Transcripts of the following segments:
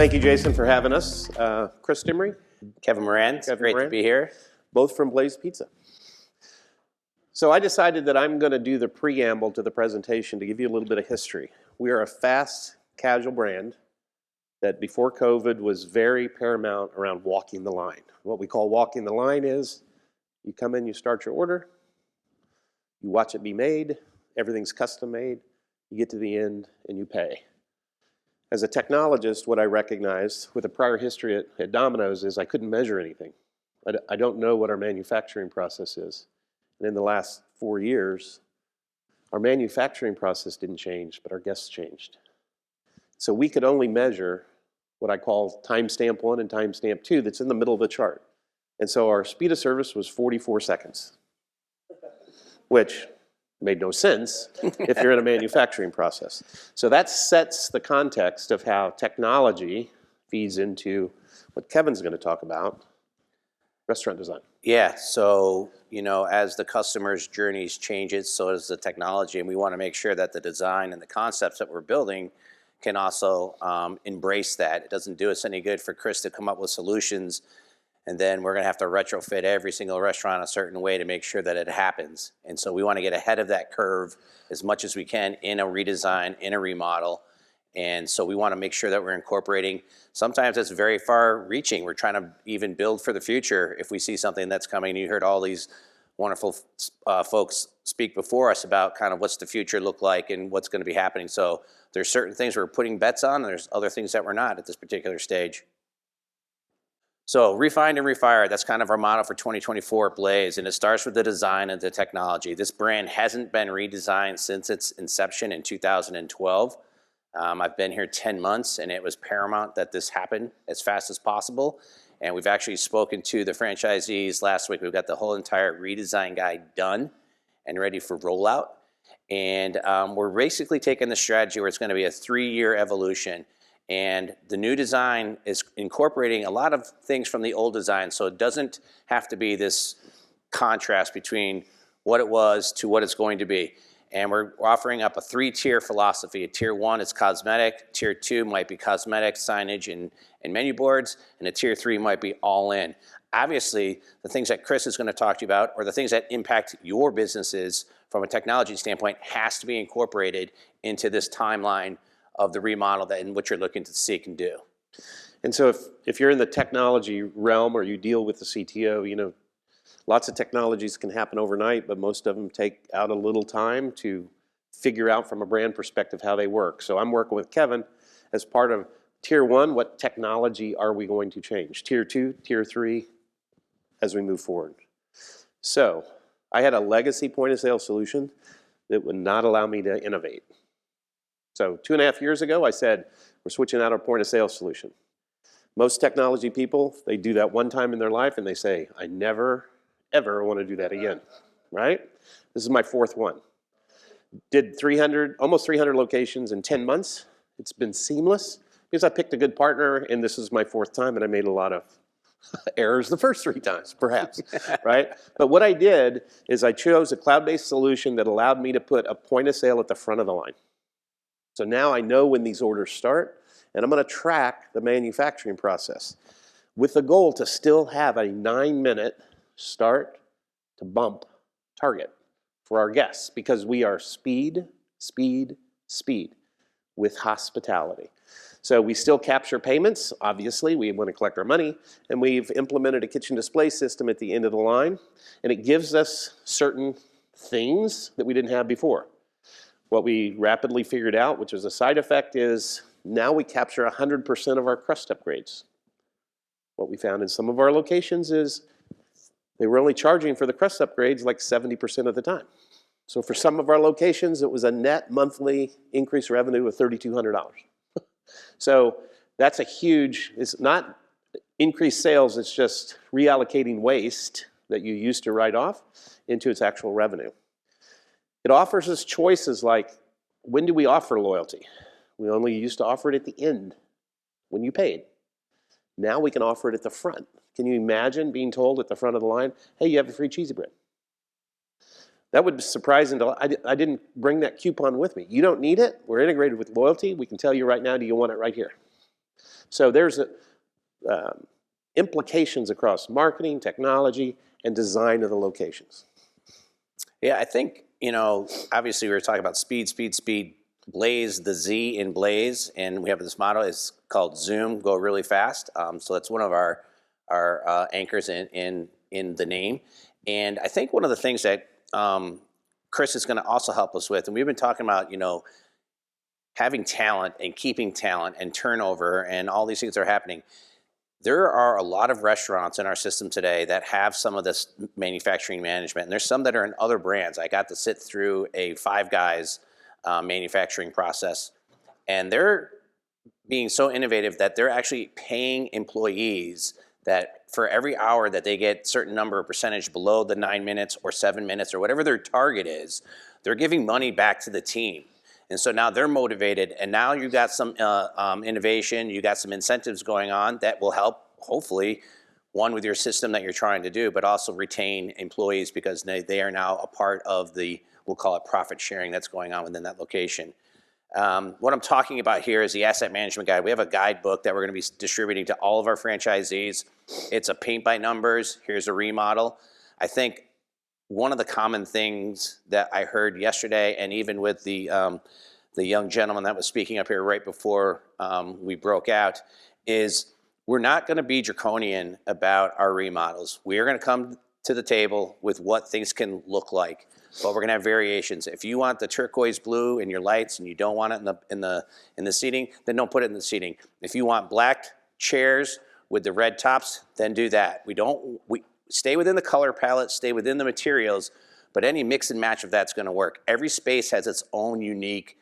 Thank you, Jason, for having us. Chris Demery. Kevin Moran, it's great to be here. Both from Blaze Pizza. So I decided that I'm going to do the preamble to the presentation to give you a little bit of history. We are a fast casual brand that before COVID was very paramount around walking the line. What we call walking the line is you come in, you start your order, you watch it be made, everything's custom made, you get to the end and you pay. As a technologist, what I recognized with a prior history at Domino's is I couldn't measure anything. I don't know what our manufacturing process is. And in the last 4 years, our manufacturing process didn't change, but our guests changed. So we could only measure what I call timestamp 1 and timestamp 2 that's in the middle of the chart. And so our speed of service was 44 seconds, which made no sense if you're in a manufacturing process. So that sets the context of how technology feeds into what Kevin's going to talk about, restaurant design. Yeah, so as the customer's journeys changes, so does the technology, and we want to make sure that the design and the concepts that we're building can also embrace that. It doesn't do us any good for Chris to come up with solutions and then we're going to have to retrofit every single restaurant a certain way to make sure that it happens. And so we want to get ahead of that curve as much as we can in a redesign, in a remodel. And so we want to make sure that we're incorporating. Sometimes it's very far reaching. We're trying to even build for the future if we see something that's coming. You heard all these wonderful folks speak before us about kind of what's the future look like and what's going to be happening. So there's certain things we're putting bets on, and there's other things that we're not at this particular stage. So refined and refired, that's kind of our motto for 2024 at Blaze, and it starts with the design and the technology. This brand hasn't been redesigned since its inception in 2012. I've been here 10 months, and it was paramount that this happen as fast as possible. And we've actually spoken to the franchisees last week. We've got the whole entire redesign guide done and ready for rollout. And we're basically taking the strategy where it's going to be a 3-year evolution. And the new design is incorporating a lot of things from the old design, so it doesn't have to be this contrast between what it was to what it's going to be. And we're offering up a 3-tier philosophy. Tier 1 is cosmetic, Tier 2 might be cosmetic, signage, and menu boards, and a Tier 3 might be all in. Obviously, the things that Chris is going to talk to you about, or the things that impact your businesses from a technology standpoint, has to be incorporated into this timeline of the remodel that in what you're looking to seek and do. And so if you're in the technology realm or you deal with the CTO, lots of technologies can happen overnight, but most of them take out a little time to figure out from a brand perspective how they work. So I'm working with Kevin as part of Tier 1, what technology are we going to change? Tier 2, Tier 3, as we move forward. So I had a legacy point of sale solution that would not allow me to innovate. So 2.5 years ago, I said, we're switching out our point of sale solution. Most technology people, they do that one time in their life and they say, I never, ever want to do that again, right? This is my 4th one. Did almost 300 locations in 10 months. It's been seamless because I picked a good partner, and this is my 4th time, and I made a lot of errors the first 3 times, perhaps, right? But what I did is I chose a cloud-based solution that allowed me to put a point of sale at the front of the line. So now I know when these orders start, and I'm going to track the manufacturing process with the goal to still have a 9-minute start to bump target for our guests, because we are speed, speed, speed with hospitality. So we still capture payments. Obviously, we want to collect our money, and we've implemented a kitchen display system at the end of the line, and it gives us certain things that we didn't have before. What we rapidly figured out, which was a side effect, is now we capture 100% of our crust upgrades. What we found in some of our locations is they were only charging for the crust upgrades like 70% of the time. So for some of our locations, it was a net monthly increased revenue of $3,200. So that's a huge, it's not increased sales, it's just reallocating waste that you used to write off into its actual revenue. It offers us choices like, when do we offer loyalty? We only used to offer it at the end, when you paid. Now we can offer it at the front. Can you imagine being told at the front of the line, hey, you have a free cheesy bread? That would be surprising. I didn't bring that coupon with me. You don't need it. We're integrated with loyalty. We can tell you right now, do you want it right here? So there's implications across marketing, technology, and design of the locations. Yeah, I think, obviously we were talking about speed, speed, speed. Blaze, the Z in Blaze, and we have this model, it's called Zoom, go really fast. So that's one of our anchors in the name. And I think one of the things that Chris is gonna also help us with, and we've been talking about, having talent and keeping talent and turnover and all these things that are happening. There are a lot of restaurants in our system today that have some of this manufacturing management, and there's some that are in other brands. I got to sit through a Five Guys manufacturing process, and they're being so innovative that they're actually paying employees that for every hour that they get certain number of percentage below the 9 minutes or 7 minutes or whatever their target is, they're giving money back to the team. And so now they're motivated, and now you got some innovation, you got some incentives going on that will help, hopefully, one, with your system that you're trying to do, but also retain employees because they are now a part of the, we'll call it profit sharing that's going on within that location. What I'm talking about here is the asset management guide. We have a guidebook that we're going to be distributing to all of our franchisees. It's a paint by numbers. Here's a remodel. I think one of the common things that I heard yesterday, and even with the young gentleman that was speaking up here right before we broke out, is we're not going to be draconian about our remodels. We are going to come to the table with what things can look like, but we're going to have variations. If you want the turquoise blue in your lights and you don't want it in the seating, then don't put it in the seating. If you want black chairs with the red tops, then do that. We stay within the color palette, stay within the materials, but any mix and match of that's going to work. Every space has its own unique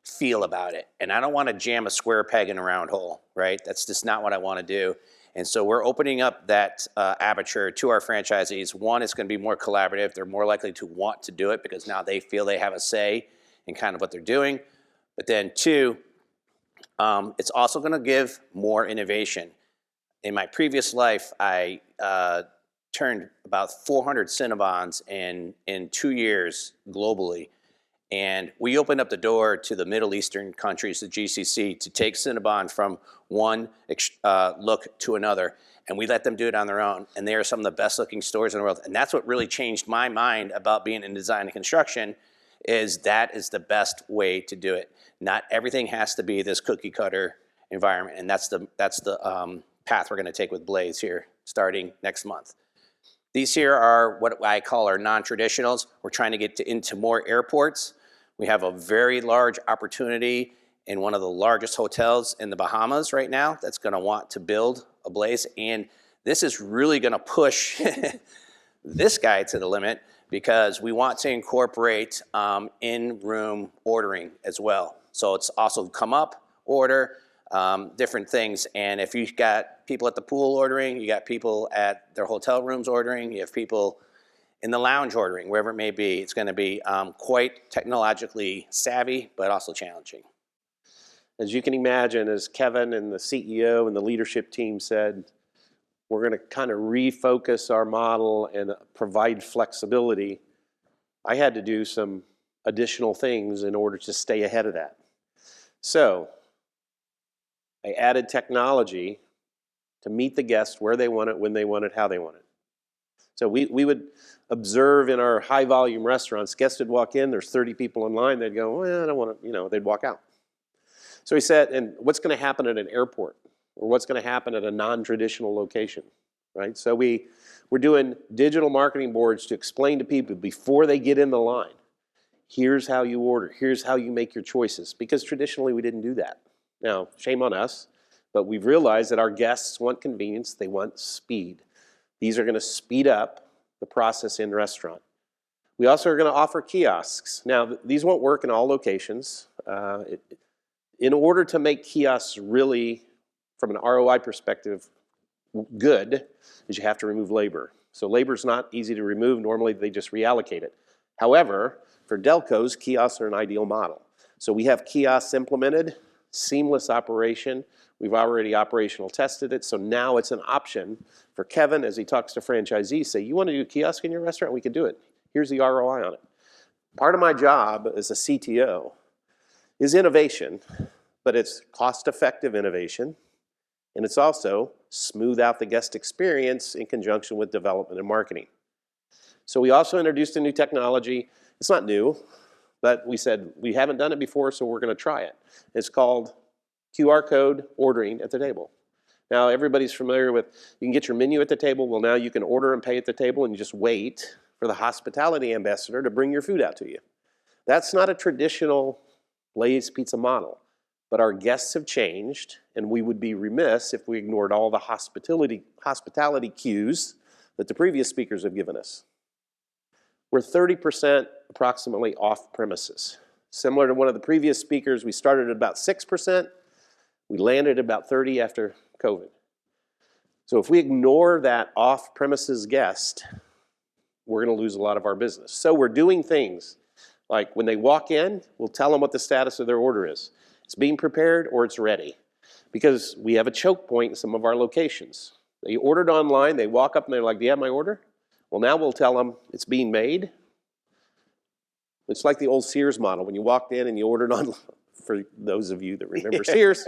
feel about it, and I don't want to jam a square peg in a round hole, right? That's just not what I want to do. And so we're opening up that aperture to our franchisees. One, it's going to be more collaborative. They're more likely to want to do it because now they feel they have a say in kind of what they're doing. But then two, it's also going to give more innovation. In my previous life, I turned about 400 Cinnabons in 2 years globally. And we opened up the door to the Middle Eastern countries, the GCC, to take Cinnabon from one look to another. And we let them do it on their own. And they are some of the best looking stores in the world. And that's what really changed my mind about being in design and construction, is that is the best way to do it. Not everything has to be this cookie cutter environment. And that's the path we're going to take with Blaze here starting next month. These here are what I call our non-traditionals. We're trying to get into more airports. We have a very large opportunity in one of the largest hotels in the Bahamas right now that's going to want to build a Blaze. And this is really going to push this guy to the limit because we want to incorporate in-room ordering as well. So it's also come up, order, different things. And if you've got people at the pool ordering, you got people at their hotel rooms ordering, you have people in the lounge ordering, wherever it may be, it's going to be quite technologically savvy, but also challenging. As you can imagine, as Kevin and the CEO and the leadership team said, we're going to kind of refocus our model and provide flexibility. I had to do some additional things in order to stay ahead of that. So I added technology to meet the guest where they want it, when they want it, how they want it. So we would observe in our high volume restaurants, guests would walk in, there's 30 people in line, they'd go, well, I don't want to, they'd walk out. So he said, and what's going to happen at an airport? Or what's going to happen at a non-traditional location, right? So we're doing digital marketing boards to explain to people before they get in the line, here's how you order, here's how you make your choices, because traditionally we didn't do that. Now, shame on us, but we've realized that our guests want convenience, they want speed. These are going to speed up the process in restaurant. We also are going to offer kiosks. Now, these won't work in all locations. In order to make kiosks really, from an ROI perspective, good, is you have to remove labor. So labor's not easy to remove. Normally, they just reallocate it. However, for DELCOs, kiosks are an ideal model. So we have kiosks implemented, seamless operation. We've already operational tested it, so now it's an option for Kevin as he talks to franchisees. Say, you want to do a kiosk in your restaurant? We can do it. Here's the ROI on it. Part of my job as a CTO is innovation, but it's cost-effective innovation, and it's also smooth out the guest experience in conjunction with development and marketing. So we also introduced a new technology. It's not new, but we said we haven't done it before, so we're going to try it. It's called QR code ordering at the table. Now everybody's familiar with, you can get your menu at the table. Well, now you can order and pay at the table and you just wait for the hospitality ambassador to bring your food out to you. That's not a traditional Blaze Pizza model, but our guests have changed, and we would be remiss if we ignored all the hospitality cues that the previous speakers have given us. We're 30% approximately off premises. Similar to one of the previous speakers, we started at about 6%. We landed at about 30 after COVID. So if we ignore that off-premises guest, we're going to lose a lot of our business. So we're doing things like when they walk in, we'll tell them what the status of their order is. It's being prepared or it's ready. Because we have a choke point in some of our locations. They ordered online, they walk up and they're like, do you have my order? Well, now we'll tell them it's being made. It's like the old Sears model. When you walked in and you ordered online, for those of you that remember Sears,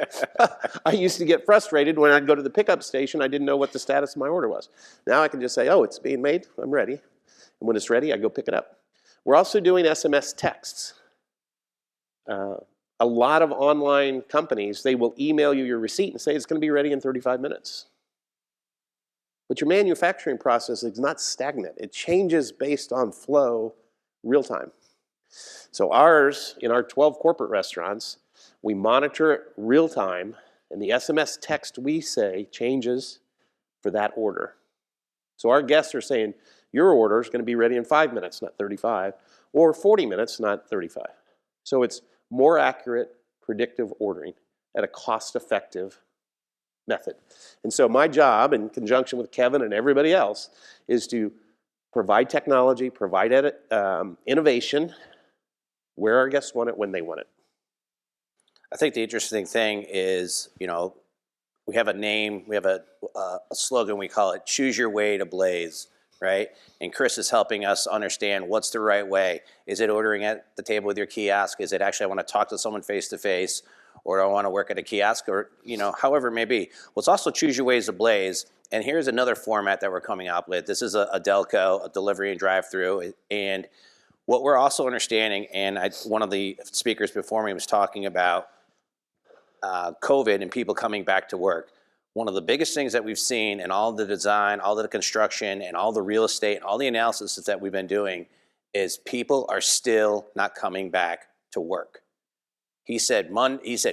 I used to get frustrated when I'd go to the pickup station, I didn't know what the status of my order was. Now I can just say, oh, it's being made, I'm ready. And when it's ready, I go pick it up. We're also doing SMS texts. A lot of online companies, they will email you your receipt and say it's going to be ready in 35 minutes. But your manufacturing process is not stagnant. It changes based on flow real time. So ours, in our 12 corporate restaurants, we monitor it real time, and the SMS text we say changes for that order. So our guests are saying, your order is going to be ready in 5 minutes, not 35, or 40 minutes, not 35. So it's more accurate, predictive ordering at a cost-effective method. And so my job, in conjunction with Kevin and everybody else, is to provide technology, provide innovation where our guests want it, when they want it. I think the interesting thing is, we have a name, we have a slogan, we call it choose your way to blaze, right? And Chris is helping us understand what's the right way. Is it ordering at the table with your kiosk? Is it actually I want to talk to someone face to face? Or do I want to work at a kiosk? Or, however it may be. Well, it's also choose your ways to blaze. And here's another format that we're coming up with. This is a DELCO, a delivery and drive-through. And what we're also understanding, and one of the speakers before me was talking about COVID and people coming back to work. One of the biggest things that we've seen in all the design, all the construction, and all the real estate, and all the analysis that we've been doing is people are still not coming back to work. He said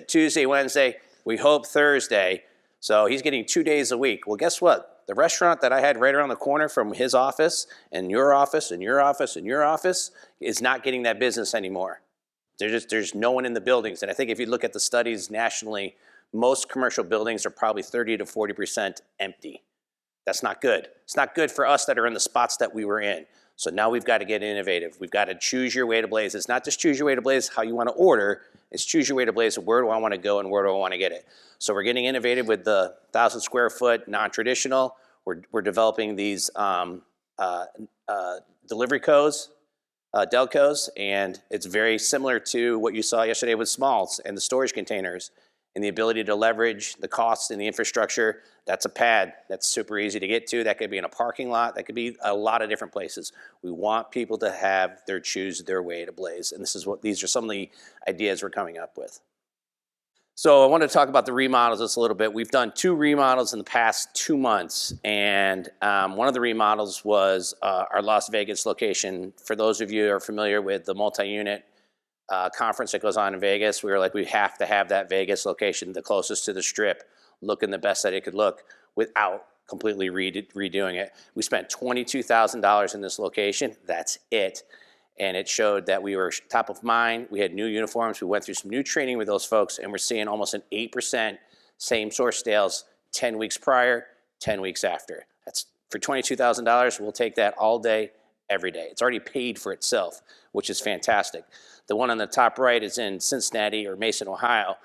Tuesday, Wednesday, we hope Thursday. So he's getting 2 days a week. Well, guess what? The restaurant that I had right around the corner from his office and your office and your office and your office is not getting that business anymore. There's no one in the buildings. And I think if you look at the studies nationally, most commercial buildings are probably 30 to 40% empty. That's not good. It's not good for us that are in the spots that we were in. So now we've got to get innovative. We've got to choose your way to blaze. It's not just choose your way to blaze how you want to order. It's choose your way to blaze. Where do I want to go and where do I want to get it? So we're getting innovative with the 1,000 square foot non-traditional. We're developing these delivery codes, DELCOs, and it's very similar to what you saw yesterday with smalls and the storage containers and the ability to leverage the costs and the infrastructure. That's a pad. That's super easy to get to. That could be in a parking lot. That could be a lot of different places. We want people to choose their way to blaze. And these are some of the ideas we're coming up with. So I want to talk about the remodels just a little bit. We've done 2 remodels in the past 2 months. And one of the remodels was our Las Vegas location. For those of you who are familiar with the multi-unit conference that goes on in Vegas, we were like, we have to have that Vegas location, the closest to the strip, looking the best that it could look without completely redoing it. We spent $22,000 in this location. That's it. And it showed that we were top of mind. We had new uniforms. We went through some new training with those folks, and we're seeing almost an 8% same-store sales 10 weeks prior, 10 weeks after. That's for $22,000. We'll take that all day, every day. It's already paid for itself, which is fantastic. The one on the top right is in Cincinnati or Mason, Ohio.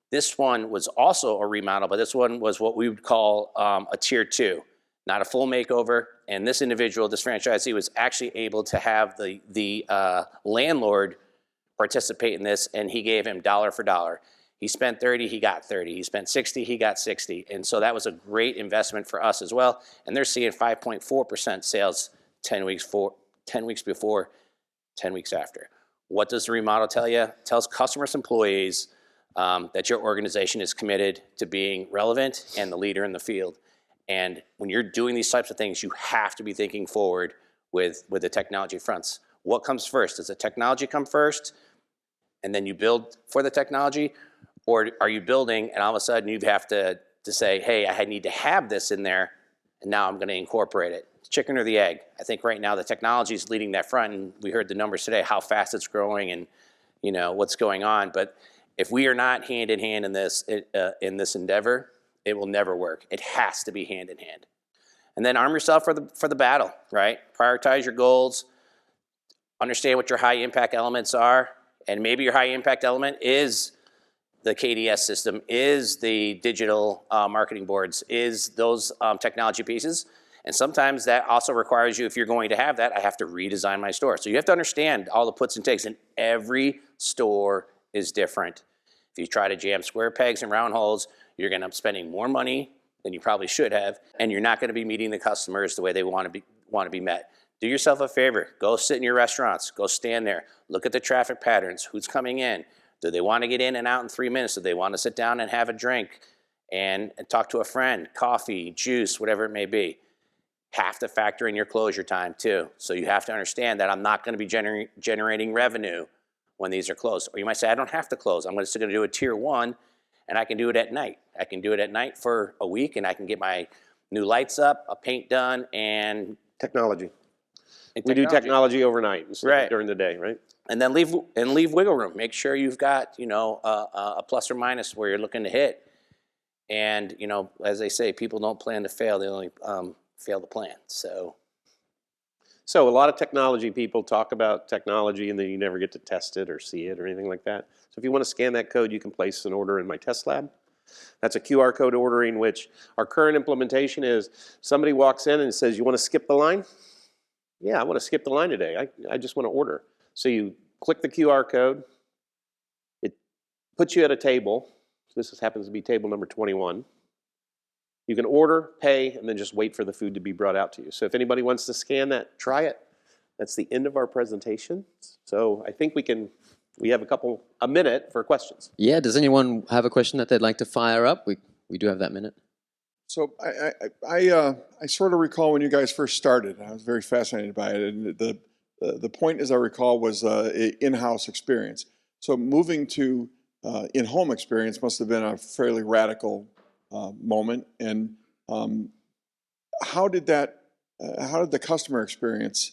This one was also a remodel, but this one was what we would call a tier 2, not a full makeover. And this individual, this franchisee, was actually able to have the landlord participate in this, and he gave him dollar for dollar. He spent 30, he got 30. He spent 60, he got 60. And so that was a great investment for us as well. And they're seeing 5.4% sales 10 weeks before, 10 weeks after. What does the remodel tell you? It tells customers, employees that your organization is committed to being relevant and the leader in the field. And when you're doing these types of things, you have to be thinking forward with the technology fronts. What comes first? Does the technology come first and then you build for the technology? Or are you building and all of a sudden you have to say, hey, I need to have this in there and now I'm going to incorporate it. Chicken or the egg? I think right now the technology is leading that front, and we heard the numbers today, how fast it's growing and what's going on. But if we are not hand in hand in this endeavor, it will never work. It has to be hand in hand. And then arm yourself for the battle, right? Prioritize your goals, understand what your high impact elements are, and maybe your high impact element is the KDS system, is the digital marketing boards, is those technology pieces. And sometimes that also requires you, if you're going to have that, I have to redesign my store. So you have to understand all the puts and takes, and every store is different. If you try to jam square pegs in round holes, you're going to end up spending more money than you probably should have, and you're not going to be meeting the customers the way they want to be met. Do yourself a favor. Go sit in your restaurants. Go stand there. Look at the traffic patterns. Who's coming in? Do they want to get in and out in 3 minutes? Do they want to sit down and have a drink and talk to a friend, coffee, juice, whatever it may be? Have to factor in your closure time too. So you have to understand that I'm not going to be generating revenue when these are closed. Or you might say, I don't have to close. I'm just going to do a tier 1, and I can do it at night. I can do it at night for a week, and I can get my new lights up, a paint done, and Technology. We do technology overnight instead of during the day, right? And then leave wiggle room. Make sure you've got a plus or minus where you're looking to hit. And as they say, people don't plan to fail; they only fail to plan. So a lot of technology people talk about technology, and then you never get to test it or see it or anything like that. So if you want to scan that code, you can place an order in my test lab. That's a QR code ordering, which our current implementation is somebody walks in and says, you want to skip the line? Yeah, I want to skip the line today. I just want to order. So you click the QR code. It puts you at a table. So this happens to be table number 21. You can order, pay, and then just wait for the food to be brought out to you. So if anybody wants to scan that, try it. That's the end of our presentation. So I think we have a minute for questions. Yeah, does anyone have a question that they'd like to fire up? We do have that minute. So I sort of recall when you guys first started. I was very fascinated by it, and the point, as I recall, was an in-house experience. So moving to in-home experience must have been a fairly radical moment. And how did the customer experience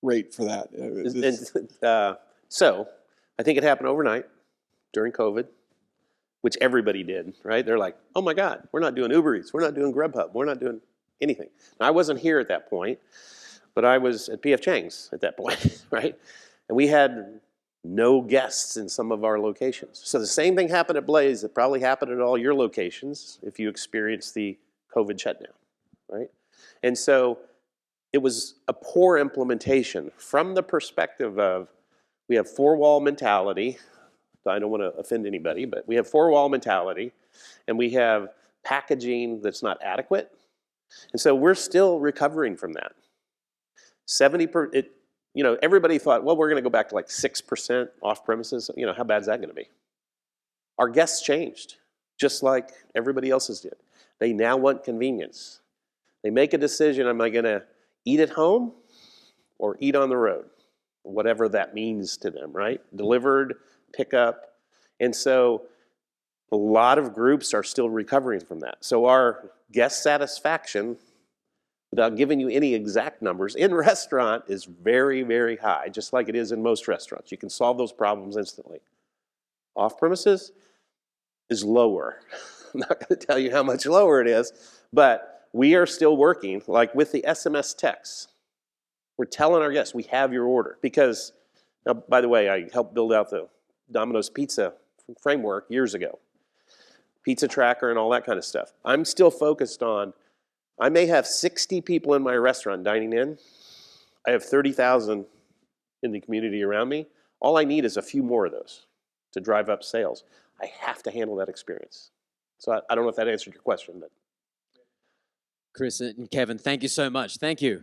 rate for that? So I think it happened overnight during COVID, which everybody did, right? They're like, oh my God, we're not doing Uber Eats, we're not doing Grubhub, we're not doing anything. Now, I wasn't here at that point, but I was at P.F. Chang's at that point, right? And we had no guests in some of our locations. So the same thing happened at Blaze that probably happened at all your locations if you experienced the COVID shutdown, right? And so it was a poor implementation from the perspective of we have four-wall mentality. I don't want to offend anybody, but we have four-wall mentality, and we have packaging that's not adequate. And so we're still recovering from that. Everybody thought, well, we're going to go back to like 6% off premises. How bad is that going to be? Our guests changed, just like everybody else's did. They now want convenience. They make a decision, am I going to eat at home or eat on the road? Whatever that means to them, right? Delivered, pickup. And so a lot of groups are still recovering from that. So our guest satisfaction, without giving you any exact numbers, in restaurant is very, very high, just like it is in most restaurants. You can solve those problems instantly. Off premises is lower. I'm not going to tell you how much lower it is, but we are still working, like with the SMS texts. We're telling our guests, we have your order. Because, now, by the way, I helped build out the Domino's Pizza framework years ago. Pizza tracker and all that kind of stuff. I'm still focused on, I may have 60 people in my restaurant dining in. I have 30,000 in the community around me. All I need is a few more of those. to drive up sales. I have to handle that experience. So I don't know if that answered your question, but. Chris and Kevin, thank you so much. Thank you.